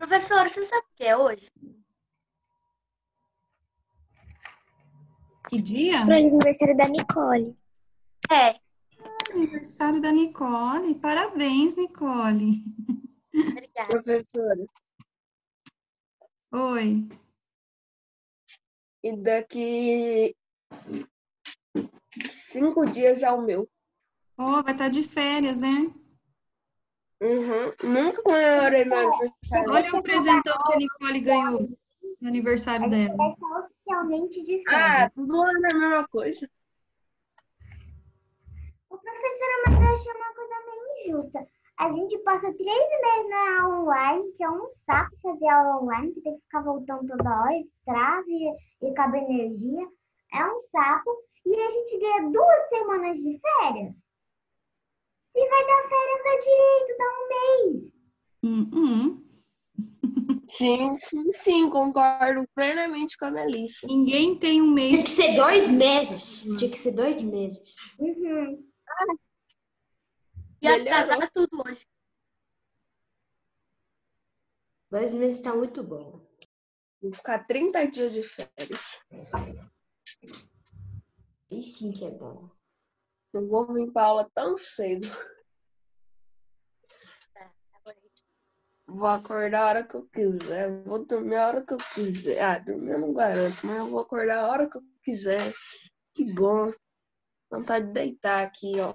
Professora, você sabe o que é hoje? Que dia? Pro aniversário da Nicole. É, Aniversário da Nicole. Parabéns, Nicole. obrigada. Professora, Oi. e daqui 5 dias é o meu. Oh, vai estar de férias, hein? Uhum. Nunca comemorei meu aniversário. Olha o presentão que a Nicole ganhou no aniversário dela. Vai estar oficialmente de Ah, férias. tudo é a mesma coisa. O professor, mas eu achei uma coisa meio injusta. A gente passa 3 meses na aula online, que é um saco fazer aula online, que tem que ficar voltando toda hora, trave e acaba energia. É um saco. E a gente ganha 2 semanas de férias. Se vai dar férias, dá direito, dá um mês. Uhum. Sim, concordo plenamente com a Melissa. Ninguém tem um Tinha mês. que ser 2 meses. Tinha que ser 2 meses. Uhum. Ia Melhorou. atrasar tudo hoje. 2 meses tá muito bom. Vou ficar 30 dias de férias. E sim que é bom. Não vou vir pra aula tão cedo. Agora, Vou acordar a hora que eu quiser. Vou dormir a hora que eu quiser. Ah, dormir eu não garanto, mas eu vou acordar a hora que eu quiser. Que bom. Vontade de deitar aqui, ó.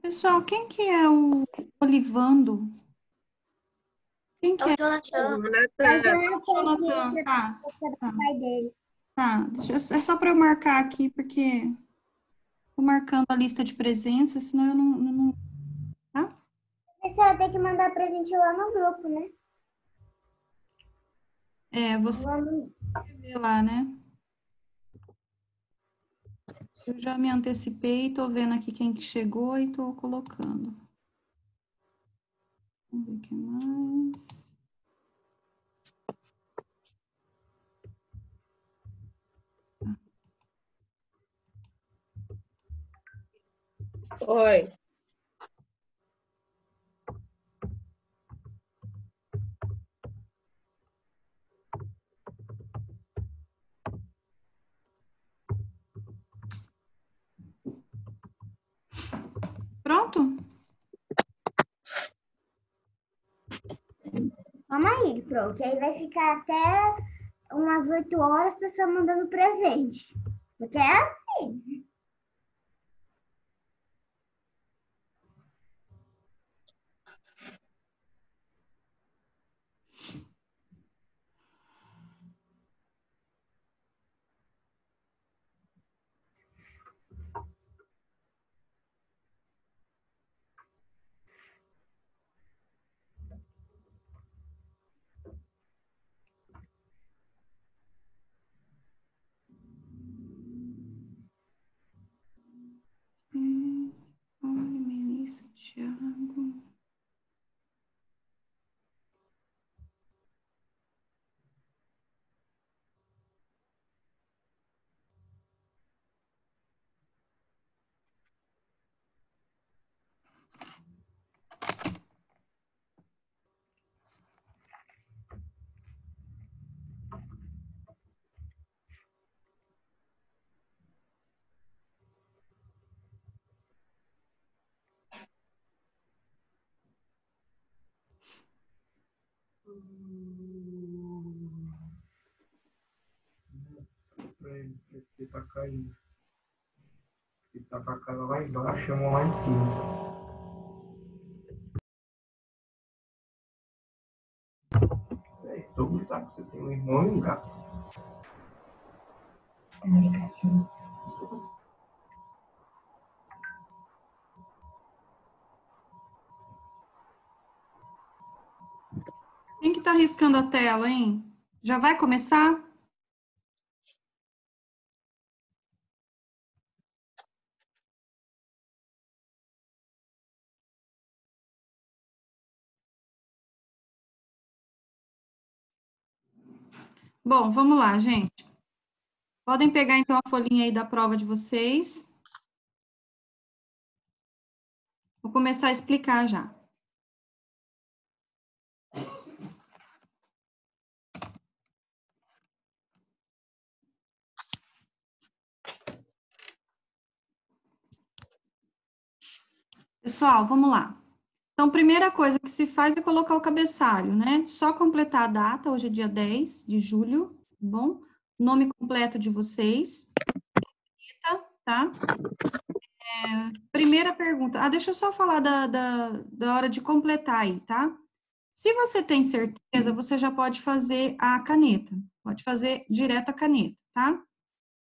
Pessoal, quem que é o Olivando? Quem é que o é? Jonathan. Jonathan, tá. Tá, Pai dele. tá. É só para eu marcar aqui, porque tô marcando a lista de presença, senão eu não. Tá? Você vai ter que mandar presente lá no grupo, né? É, você Lá no... vê lá, né? Eu já me antecipei, tô vendo aqui quem que chegou e tô colocando. Vamos ver o que mais. Oi. Pronto? Calma aí, Pro, que aí vai ficar até umas 8 horas a pessoa mandando presente. Porque é assim. Pra ele, ele tá caindo. Ele tá com a cara lá embaixo e a mão lá em cima. Todo mundo sabe que você tem um irmão e um gato. Quem que tá riscando a tela, hein? Já vai começar? Bom, vamos lá, gente. Podem pegar, então, a folhinha aí da prova de vocês. Vou começar a explicar já. Pessoal, vamos lá. Então, primeira coisa que se faz é colocar o cabeçalho, né? Só completar a data, hoje é dia 10 de julho, tá bom? Nome completo de vocês, tá? Primeira pergunta. Ah, deixa eu só falar da hora de completar aí, tá? Se você tem certeza, você já pode fazer a caneta. Pode fazer direto a caneta, tá?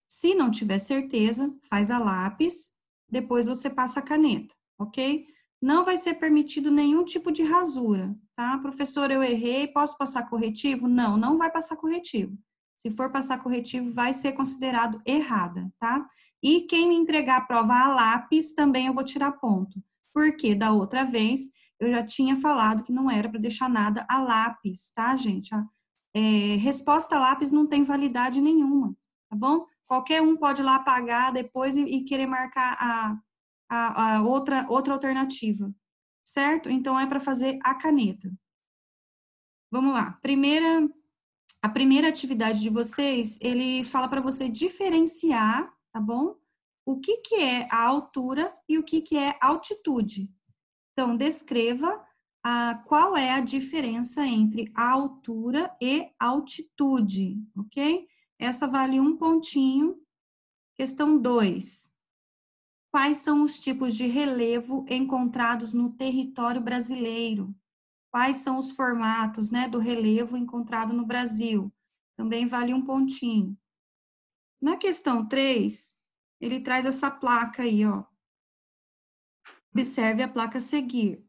Se não tiver certeza, faz a lápis, depois você passa a caneta, ok? Não vai ser permitido nenhum tipo de rasura, tá? Professor, eu errei, posso passar corretivo? Não, não vai passar corretivo. Se for passar corretivo, vai ser considerado errada, tá? E quem me entregar a prova a lápis, também eu vou tirar ponto. Porque da outra vez, eu já tinha falado que não era para deixar nada a lápis, tá, gente? Resposta a lápis não tem validade nenhuma, tá bom? Qualquer um pode ir lá apagar depois e querer marcar a outra alternativa, certo? Então, é para fazer a caneta. Vamos lá. A primeira atividade de vocês, ele fala para você diferenciar, tá bom? O que é a altura e o que é altitude. Então, descreva qual é a diferença entre a altura e altitude, ok? Essa vale 1 pontinho. Questão 2. Quais são os tipos de relevo encontrados no território brasileiro? Quais são os formatos, né, do relevo encontrado no Brasil? Também vale 1 pontinho. Na questão 3, ele traz essa placa aí, ó. Observe a placa a seguir.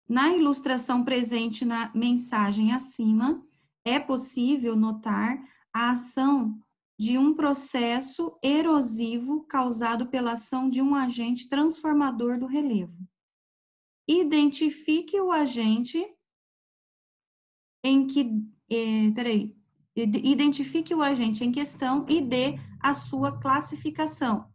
Na ilustração presente na mensagem acima, é possível notar a ação de um processo erosivo causado pela ação de um agente transformador do relevo. Identifique o agente identifique o agente em questão e dê a sua classificação.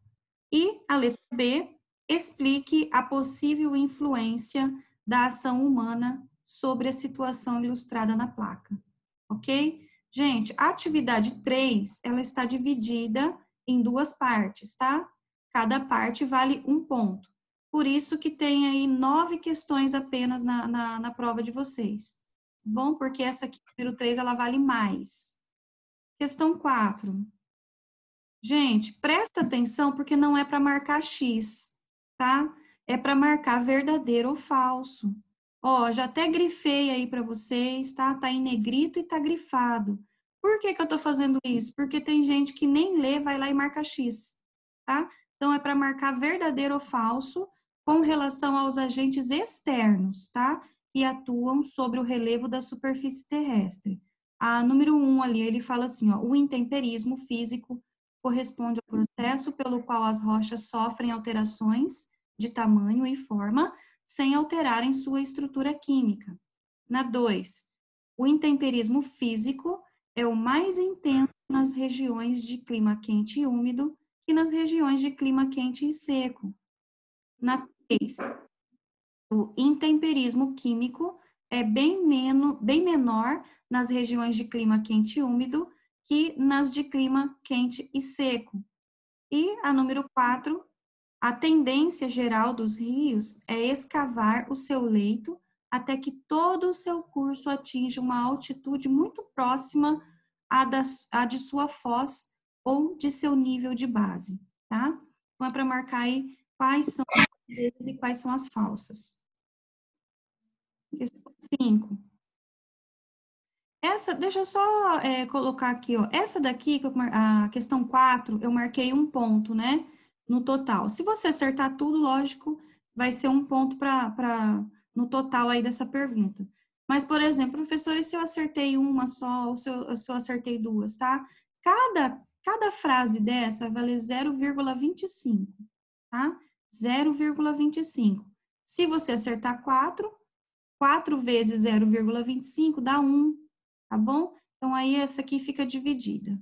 E a letra B, explique a possível influência da ação humana sobre a situação ilustrada na placa, ok? Gente, a atividade 3, ela está dividida em 2 partes, tá? Cada parte vale 1 ponto. Por isso que tem aí 9 questões apenas na prova de vocês, tá bom? Porque essa aqui, número 3, ela vale mais. Questão 4. Gente, presta atenção porque não é para marcar X, tá? É para marcar verdadeiro ou falso. Ó, já até grifei aí para vocês, tá? Tá em negrito e tá grifado. Por que que eu tô fazendo isso? Porque tem gente que nem lê, vai lá e marca X, tá? Então, é para marcar verdadeiro ou falso com relação aos agentes externos, tá? Que atuam sobre o relevo da superfície terrestre. A número 1 ali, ele fala assim, ó, o intemperismo físico corresponde ao processo pelo qual as rochas sofrem alterações de tamanho e forma, sem alterarem sua estrutura química. Na 2, o intemperismo físico é o mais intenso nas regiões de clima quente e úmido que nas regiões de clima quente e seco. Na 3, o intemperismo químico é bem menor nas regiões de clima quente e úmido que nas de clima quente e seco. E a número 4, a tendência geral dos rios é escavar o seu leito até que todo o seu curso atinja uma altitude muito próxima à de sua foz ou de seu nível de base, tá? Então, é para marcar aí quais são as verdadeiras e quais são as falsas. Questão 5. Essa, deixa eu só colocar aqui, ó. Essa daqui, a questão 4, eu marquei um ponto, né? No total. Se você acertar tudo, lógico, vai ser um ponto no total aí dessa pergunta. Mas, por exemplo, professora, e se eu acertei uma só, ou se eu acertei duas, tá? Cada frase dessa vai valer 0,25, tá? 0,25. Se você acertar 4 vezes 0,25 dá 1, tá bom? Então, aí essa aqui fica dividida.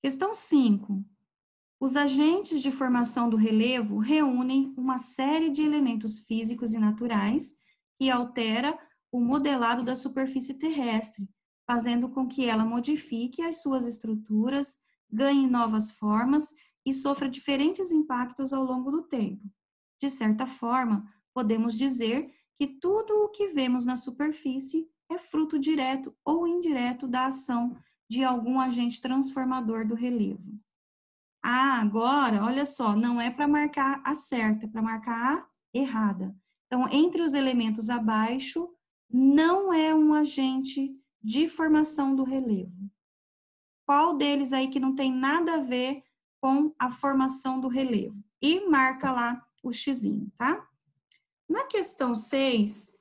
Questão 5. Os agentes de formação do relevo reúnem uma série de elementos físicos e naturais que altera o modelado da superfície terrestre, fazendo com que ela modifique as suas estruturas, ganhe novas formas e sofra diferentes impactos ao longo do tempo. De certa forma, podemos dizer que tudo o que vemos na superfície é fruto direto ou indireto da ação de algum agente transformador do relevo. Ah, agora, olha só, não é para marcar a certa, é para marcar a errada. Então, entre os elementos abaixo, não é um agente de formação do relevo. Qual deles aí que não tem nada a ver com a formação do relevo? E marca lá o xizinho, tá? Na questão 6,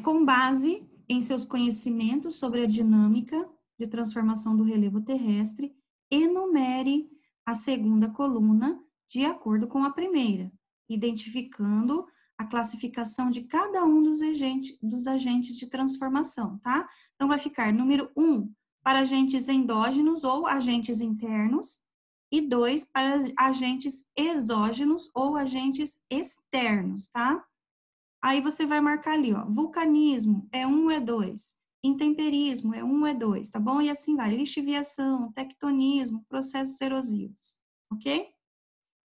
com base em seus conhecimentos sobre a dinâmica de transformação do relevo terrestre, enumere a segunda coluna de acordo com a primeira, identificando a classificação de cada um dos agentes de transformação, tá? Então, vai ficar número 1 para agentes endógenos ou agentes internos, e 2 para agentes exógenos ou agentes externos, tá? Aí você vai marcar ali, ó, vulcanismo é 1, é 2, intemperismo é 1, é 2, tá bom? E assim vai, lixiviação, tectonismo, processos erosivos, ok?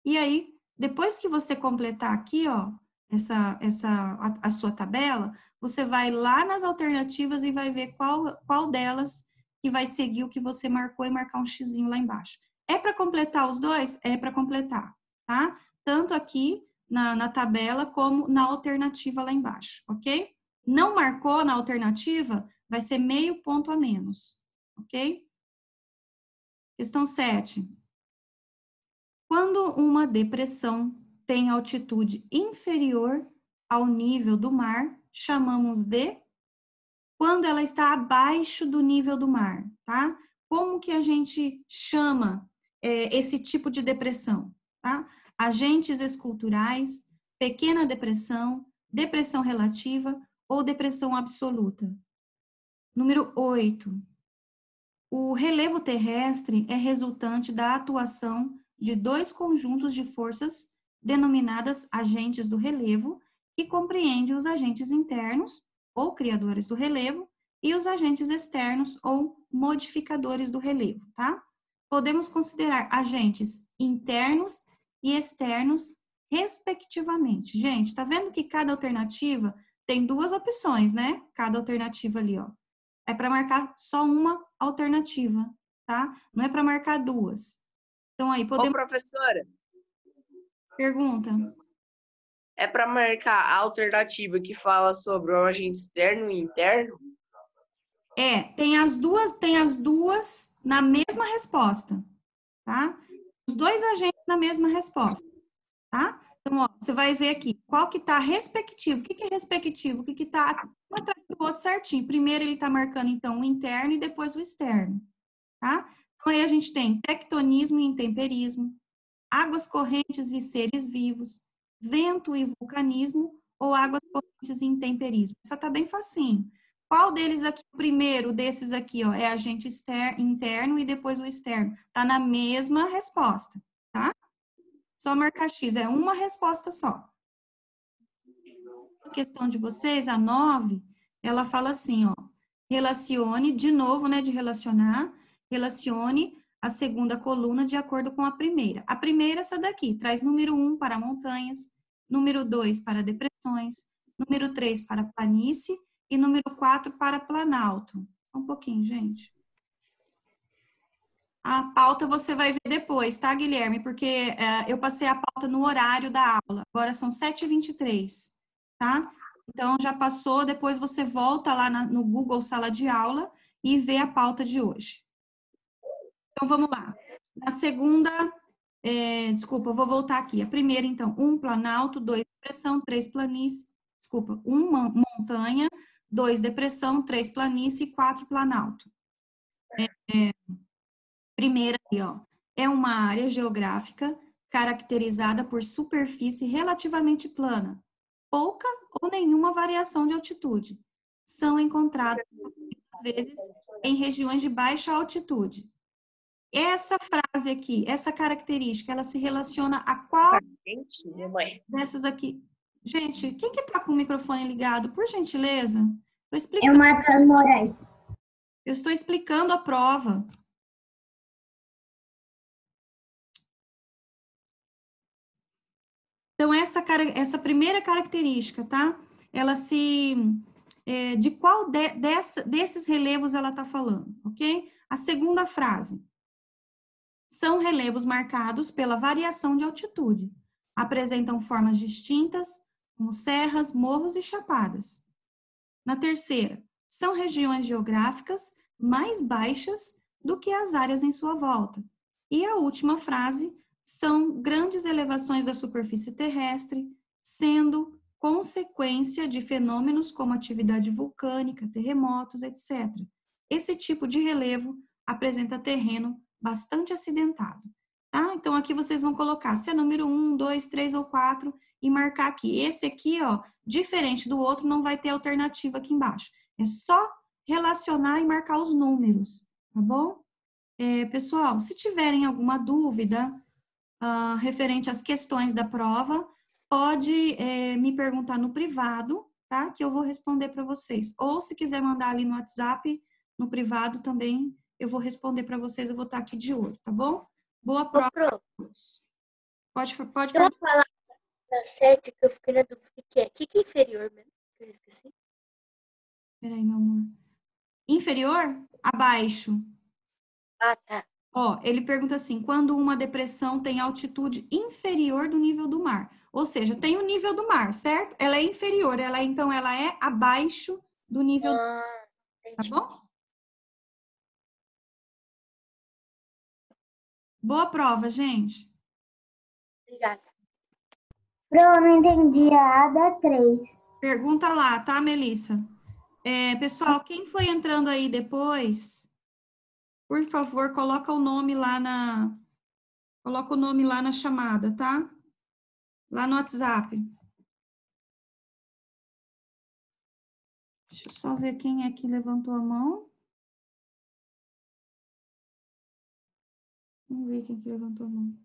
E aí, depois que você completar aqui, ó, a sua tabela, você vai lá nas alternativas e vai ver qual delas que vai seguir o que você marcou e marcar um xizinho lá embaixo. É para completar os dois? É para completar, tá? Tanto aqui na tabela como na alternativa lá embaixo, ok? Não marcou na alternativa, vai ser meio ponto a menos, ok? Questão 7. Quando uma depressão tem altitude inferior ao nível do mar, chamamos de... Quando ela está abaixo do nível do mar, tá? Como que a gente chama esse tipo de depressão, tá? Agentes esculturais, pequena depressão, depressão relativa ou depressão absoluta. Número 8. O relevo terrestre é resultante da atuação de dois conjuntos de forças denominadas agentes do relevo, que compreende os agentes internos, ou criadores do relevo, e os agentes externos, ou modificadores do relevo, tá? Podemos considerar agentes internos e externos, respectivamente. Gente, tá vendo que cada alternativa tem duas opções, né? Cada alternativa ali, ó. É para marcar só uma alternativa, tá? Não é para marcar duas. Então, aí, podemos... Ô, professora, Pergunta. é para marcar a alternativa que fala sobre o agente externo e interno? Tem as duas na mesma resposta, tá? Os dois agentes na mesma resposta, tá? Então, ó, você vai ver aqui, qual que tá respectivo. O que que é respectivo? O que que tá um atrás do outro certinho. Primeiro ele tá marcando, então, o interno e depois o externo, tá? Então, aí a gente tem tectonismo e intemperismo, águas correntes e seres vivos, vento e vulcanismo, ou águas correntes e intemperismo. Essa tá bem facinho. Qual deles aqui, o primeiro desses aqui, ó, é agente interno e depois o externo? Tá na mesma resposta, tá? Só marcar X, é uma resposta só. A questão de vocês, a 9, ela fala assim, ó, relacione, de novo, né, de relacionar, relacione a segunda coluna de acordo com a primeira. A primeira é essa daqui, traz número 1 para montanhas, número 2 para depressões, número 3 para planície e número 4 para planalto. Só um pouquinho, gente. A pauta você vai ver depois, tá, Guilherme? Porque eu passei a pauta no horário da aula. Agora são 7h23, tá? Então, já passou, depois você volta lá no Google Sala de Aula e vê a pauta de hoje. Então, vamos lá. Na segunda, desculpa, eu vou voltar aqui. A primeira, então, 1 planalto, 2 depressão, 3 planície, desculpa, 1 montanha, 2 depressão, 3 planície e 4 planalto. Primeira aí, ó, é uma área geográfica caracterizada por superfície relativamente plana, pouca ou nenhuma variação de altitude. São encontradas, às vezes, em regiões de baixa altitude. Essa frase aqui, essa característica, ela se relaciona a qual dessas aqui? Gente, quem que tá com o microfone ligado? Por gentileza. É o Matheus Moraes. Eu estou explicando a prova. Então, essa primeira característica, tá? Ela se... de qual desses relevos ela está falando, ok? A segunda frase. São relevos marcados pela variação de altitude. Apresentam formas distintas, como serras, morros e chapadas. Na terceira, são regiões geográficas mais baixas do que as áreas em sua volta. E a última frase, são grandes elevações da superfície terrestre, sendo consequência de fenômenos como atividade vulcânica, terremotos, etc. Esse tipo de relevo apresenta terreno bastante acidentado. Tá? Então, aqui vocês vão colocar se é número 1, 2, 3 ou 4 e marcar aqui. Esse aqui, ó, diferente do outro, não vai ter alternativa aqui embaixo. É só relacionar e marcar os números, tá bom? Pessoal, se tiverem alguma dúvida referente às questões da prova, pode me perguntar no privado, tá? Que eu vou responder para vocês. Ou se quiser mandar ali no WhatsApp, no privado também, eu vou responder para vocês, eu vou estar aqui de olho, tá bom? Boa prova. Pode Tem uma palavra da 7 que eu fiquei na dúvida que é. O que é inferior mesmo? Que eu esqueci. Peraí, meu amor. Inferior? Abaixo. Ah, tá. Ó, ele pergunta assim, quando uma depressão tem altitude inferior do nível do mar. Ou seja, tem o nível do mar, certo? Ela é inferior, então ela é abaixo do nível do mar, Ah, tá entendi. bom? Boa prova, gente. Obrigada. Pro, não entendi a da 3. Pergunta lá, tá, Melissa? Pessoal, quem foi entrando aí depois, por favor, coloca o nome lá na chamada, tá? Lá no WhatsApp. Deixa eu só ver quem é que levantou a mão. Vamos ver quem que levantou a mão.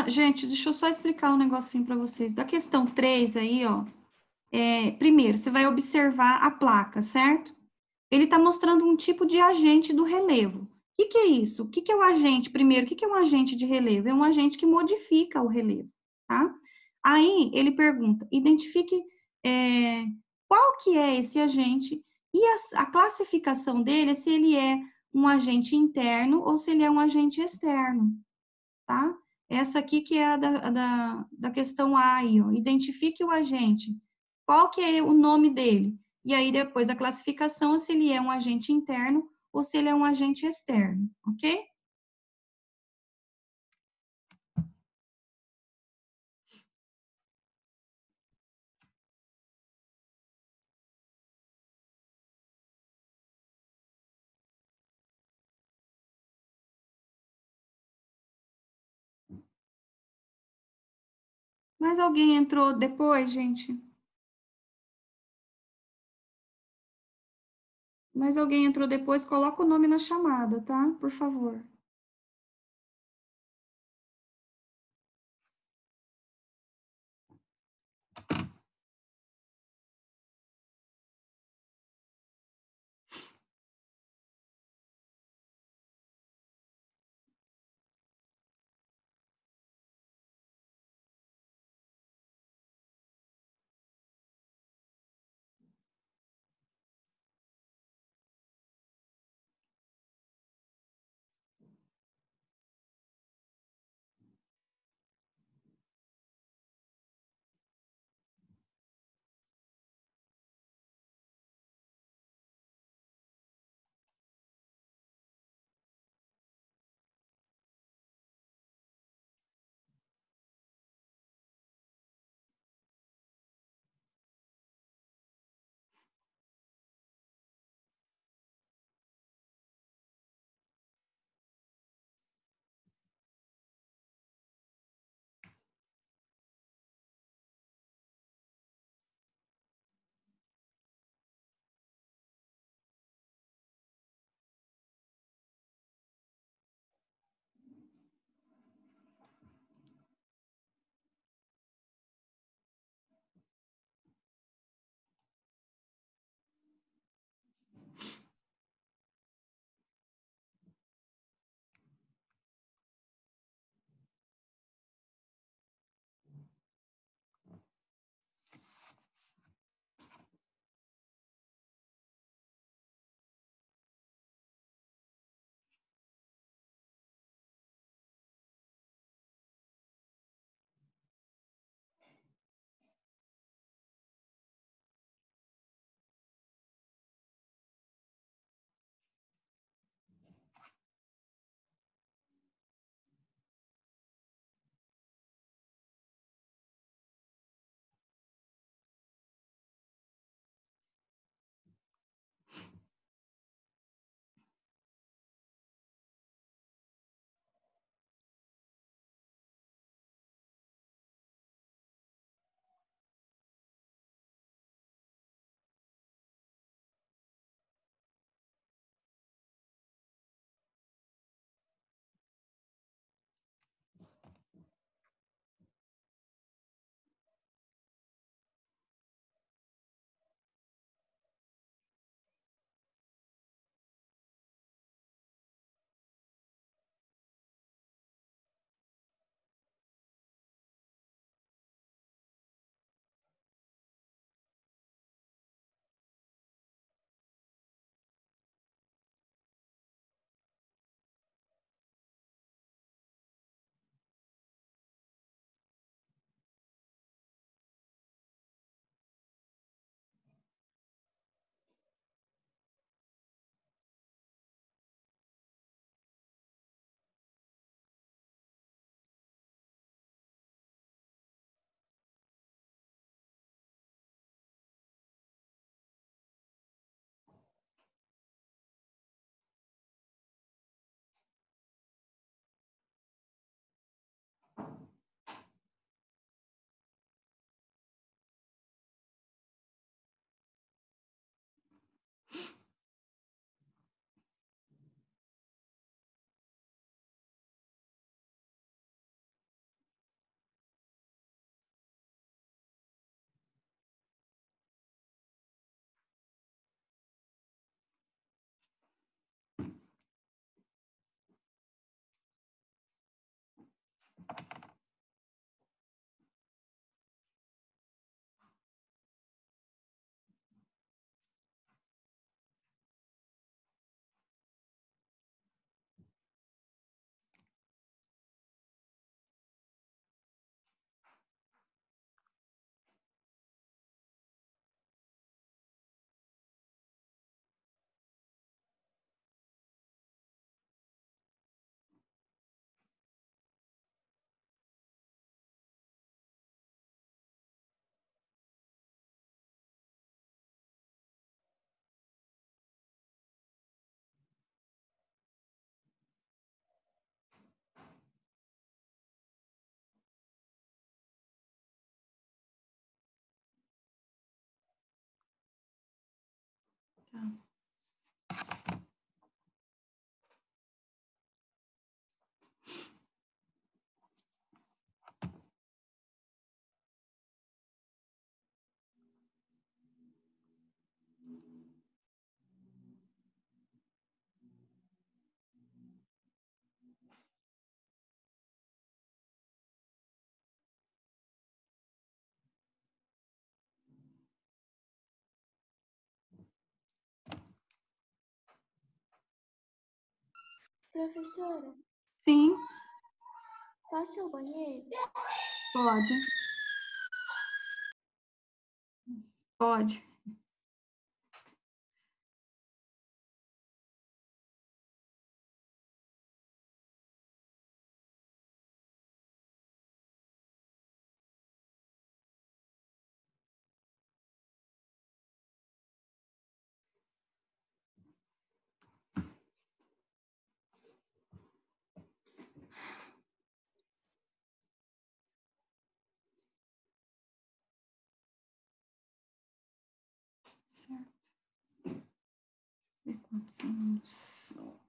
Gente, deixa eu só explicar um negocinho para vocês. Da questão 3 aí, ó, primeiro, você vai observar a placa, certo? Ele está mostrando um tipo de agente do relevo. O que é isso? O que é o agente? Primeiro, o que é um agente de relevo? É um agente que modifica o relevo, tá? Aí, ele pergunta, identifique qual que é esse agente e a classificação dele, se ele é um agente interno ou se ele é um agente externo, tá? Essa aqui que é a da questão A aí, ó. Identifique o agente. Qual que é o nome dele? E aí, depois, a classificação, se ele é um agente interno ou se ele é um agente externo, ok? Mas alguém entrou depois, gente? Mas alguém entrou depois, coloca o nome na chamada, tá? Por favor. Professora, Sim, posso ir ao banheiro? pode. Pode. Certo. Ver quantos alunos são.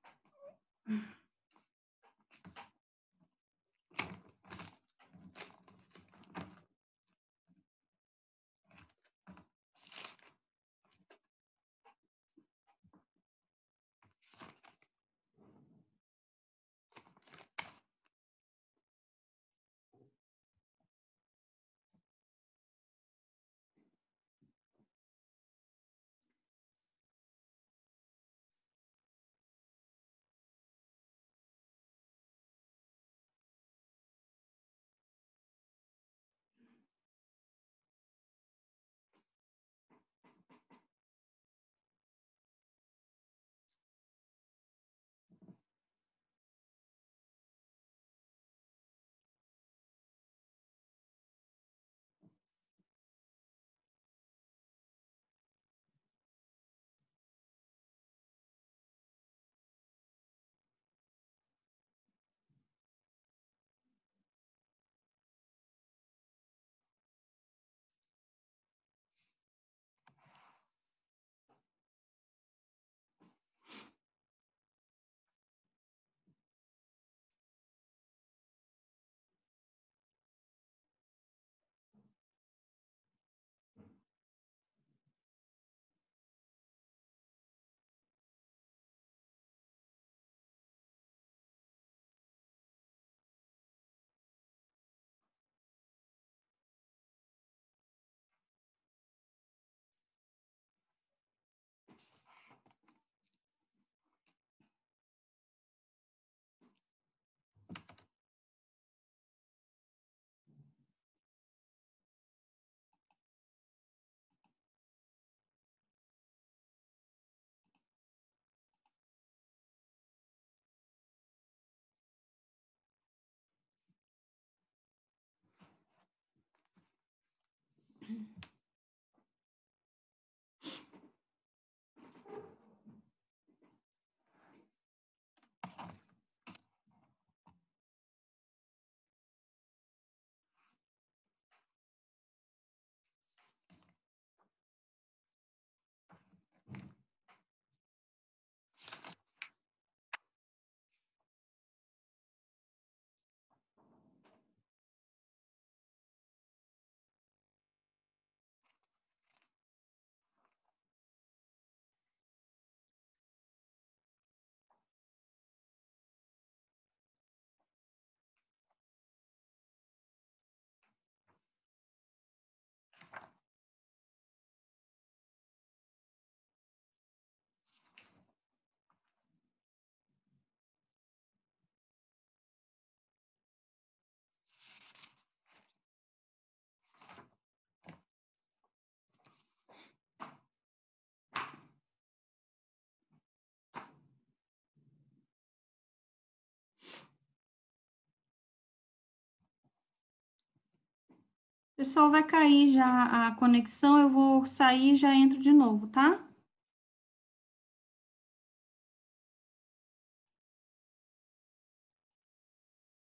Pessoal, vai cair já a conexão, eu vou sair e já entro de novo, tá?